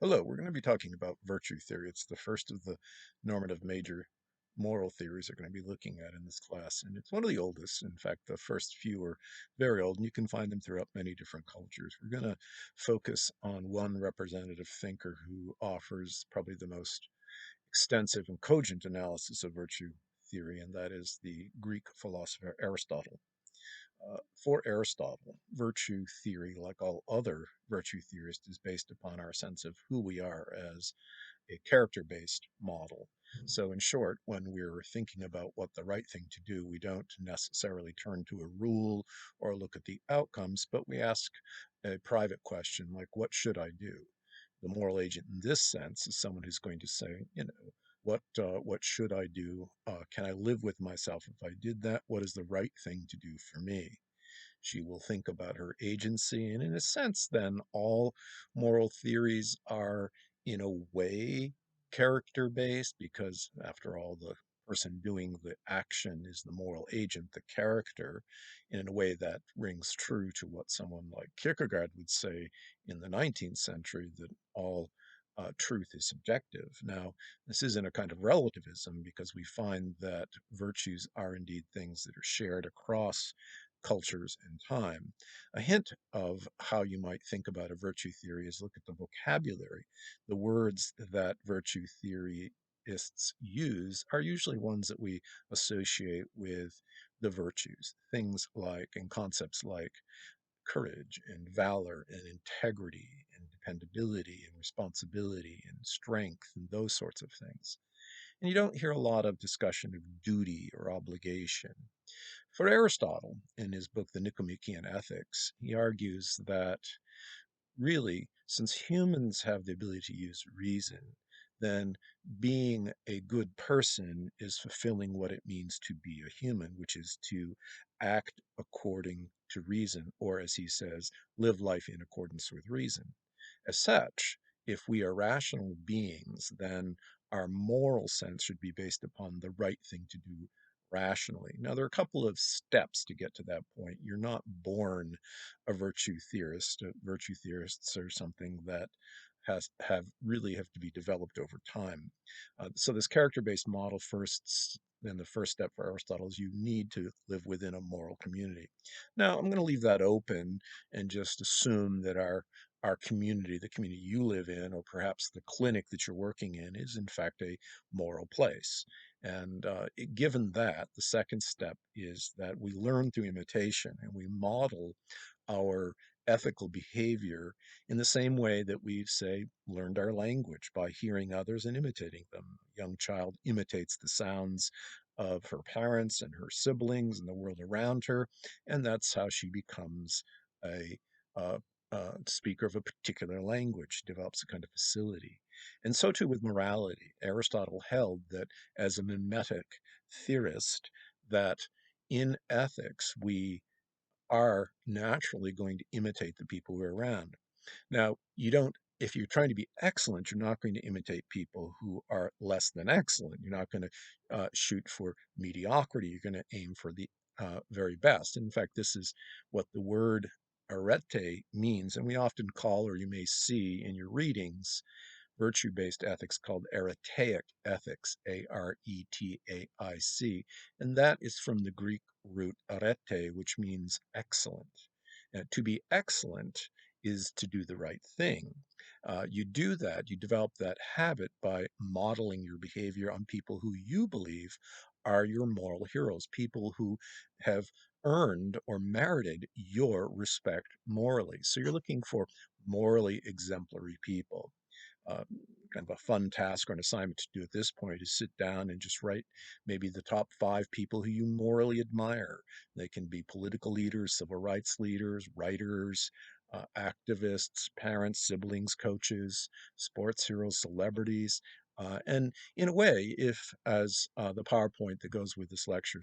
Hello, we're going to be talking about virtue theory. It's the first of the normative major moral theories we're going to be looking at in this class, and it's one of the oldest. In fact, the first few are very old, and you can find them throughout many different cultures. We're going to focus on one representative thinker who offers probably the most extensive and cogent analysis of virtue theory, and that is the Greek philosopher Aristotle. For Aristotle, virtue theory, like all other virtue theorists, is based upon our sense of who we are as a character based model. So, in short, when we're thinking about what the right thing to do, we don't necessarily turn to a rule or look at the outcomes, but we ask a private question like, what should I do? The moral agent in this sense is someone who's going to say, what should I do? Can I live with myself if I did that? What is the right thing to do for me? She will think about her agency. And in a sense, then, all moral theories are, in a way, character based because, after all, the person doing the action is the moral agent, the character, in a way that rings true to what someone like Kierkegaard would say in the 19th century that all truth is subjective. Now, this isn't a kind of relativism because we find that virtues are indeed things that are shared across cultures and time. A hint of how you might think about a virtue theory is look at the vocabulary. The words that virtue theorists use are usually ones that we associate with the virtues, things like and concepts like courage and valor and integrity and dependability and responsibility and strength and those sorts of things. And you don't hear a lot of discussion of duty or obligation. For Aristotle, in his book, The Nicomachean Ethics, he argues that really, since humans have the ability to use reason, then being a good person is fulfilling what it means to be a human, which is to act according to reason, or as he says, live life in accordance with reason. As such, if we are rational beings, then our moral sense should be based upon the right thing to do rationally. Now, there are a couple of steps to get to that point. You're not born a virtue theorist. Virtue theorists are something that have to be developed over time. So this character-based model first, then the first step for Aristotle is you need to live within a moral community. Now, I'm going to leave that open and just assume that our community, the community you live in, or perhaps the clinic that you're working in, is in fact a moral place. And given that, the second step is that we learn through imitation and we model our ethical behavior in the same way that we've, say, learned our language by hearing others and imitating them. A young child imitates the sounds of her parents and her siblings and the world around her, and that's how she becomes a uh, speaker of a particular language, develops a kind of facility. And so too with morality. Aristotle held that as a mimetic theorist, that in ethics we are naturally going to imitate the people we're around. Now, you don't, if you're trying to be excellent, you're not going to imitate people who are less than excellent. You're not going to shoot for mediocrity. You're going to aim for the very best. In fact, this is what the word arete means, and we often call, or you may see in your readings, virtue based ethics called Aretaic ethics, Aretaic. And that is from the Greek root arete, which means excellent. To be excellent is to do the right thing. You do that, you develop that habit by modeling your behavior on people who you believe are your moral heroes, people who have earned or merited your respect morally. So you're looking for morally exemplary people. uh, Kind of a fun task or an assignment to do at this point is sit down and just write maybe the top five people who you morally admire. They can be political leaders, civil rights leaders, writers, activists, parents, siblings, coaches, sports heroes, celebrities. And in a way, if, as the PowerPoint that goes with this lecture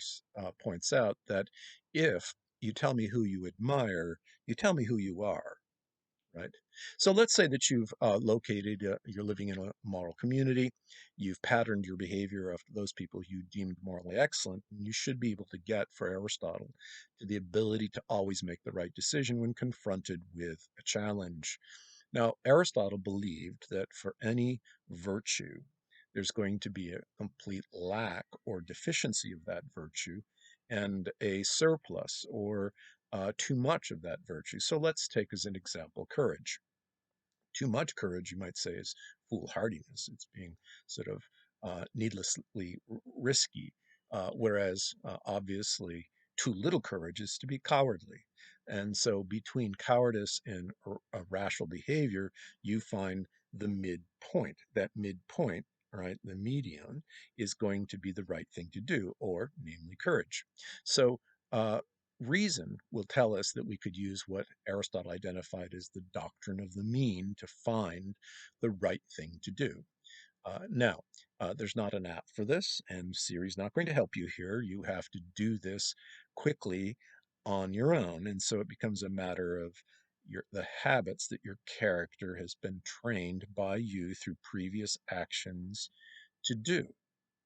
points out, that if you tell me who you admire, you tell me who you are. Right. So let's say that you're living in a moral community, you've patterned your behavior after those people you deemed morally excellent, and you should be able to get, for Aristotle, to the ability to always make the right decision when confronted with a challenge. Now, Aristotle believed that for any virtue, there's going to be a complete lack or deficiency of that virtue and a surplus or too much of that virtue. So let's take as an example courage. Too much courage, you might say, is foolhardiness. It's being sort of needlessly risky, whereas obviously too little courage is to be cowardly. And so between cowardice and rational behavior, you find the midpoint. That midpoint, right, the median, is going to be the right thing to do, or namely courage. So uh, reason will tell us that we could use what Aristotle identified as the doctrine of the mean to find the right thing to do. There's not an app for this, and Siri's not going to help you here. You have to do this quickly on your own, and so it becomes a matter of the habits that your character has been trained by you through previous actions to do.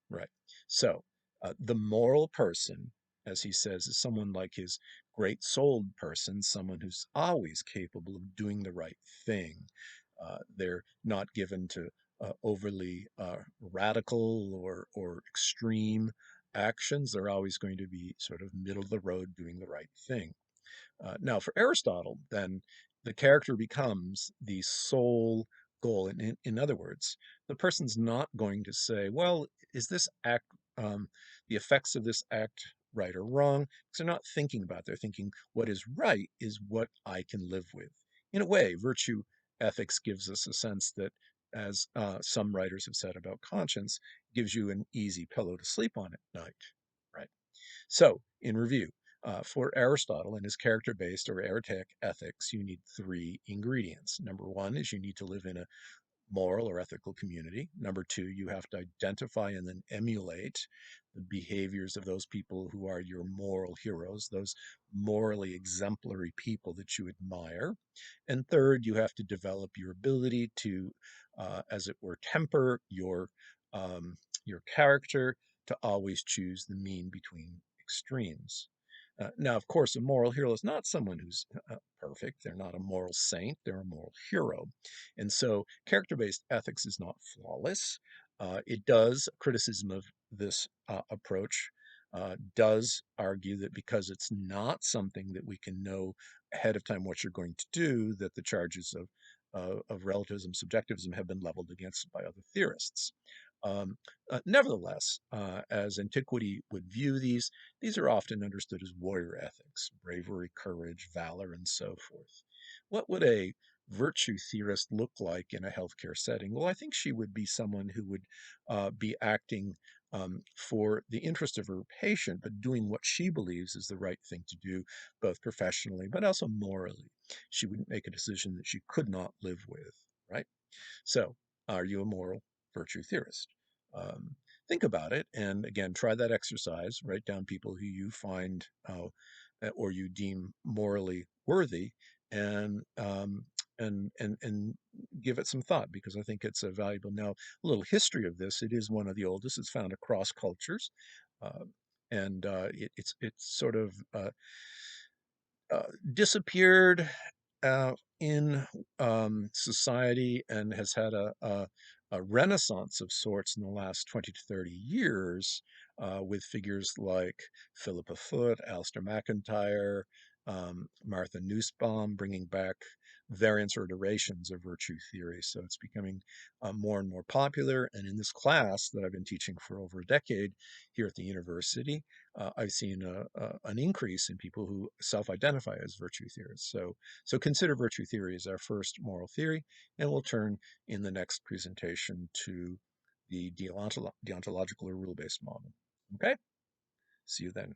Right. So, the moral person, as he says, is someone like his great souled person, someone who's always capable of doing the right thing. They're not given to overly radical or extreme actions. They're always going to be sort of middle of the road doing the right thing. Now, for Aristotle, then the character becomes the sole goal. In other words, the person's not going to say, well, is this act, um, the effects of this act right or wrong? Because they're not thinking about it. They're thinking, what is right is what I can live with. In a way, virtue ethics gives us a sense that, as some writers have said about conscience, gives you an easy pillow to sleep on at night, right? So, in review, for Aristotle and his character based or Aristotelic ethics, you need three ingredients. Number one is you need to live in a moral or ethical community. Number two, you have to identify and then emulate the behaviors of those people who are your moral heroes, those morally exemplary people that you admire. And third, you have to develop your ability to, as it were, temper um, your character to always choose the mean between extremes. Now, of course, a moral hero is not someone who's perfect. They're not a moral saint. They're a moral hero. And so character based ethics is not flawless. It does, criticism of this approach does argue that because it's not something that we can know ahead of time what you're going to do, that the charges of relativism, subjectivism have been leveled against it by other theorists. Um, Nevertheless, as antiquity would view these are often understood as warrior ethics, bravery, courage, valor, and so forth. What would a virtue theorist look like in a healthcare setting? Well, I think she would be someone who would be acting for the interest of her patient, but doing what she believes is the right thing to do, both professionally but also morally. She wouldn't make a decision that she could not live with, right? So, are you a moral virtue theorist? Um, think about it, and again, try that exercise. Write down people who you find or you deem morally worthy, and and give it some thought because I think it's a valuable. Now, a little history of this: it is one of the oldest. It's found across cultures, uh, and it's sort of disappeared in society and has had a renaissance of sorts in the last 20 to 30 years with figures like Philippa Foot, Alistair MacIntyre, Martha Nussbaum, bringing back variants or iterations of virtue theory. So it's becoming more and more popular. And in this class that I've been teaching for over a decade here at the university, I've seen an increase in people who self-identify as virtue theorists. So consider virtue theory as our first moral theory, and we'll turn in the next presentation to the deontological or rule-based model. Okay, see you then.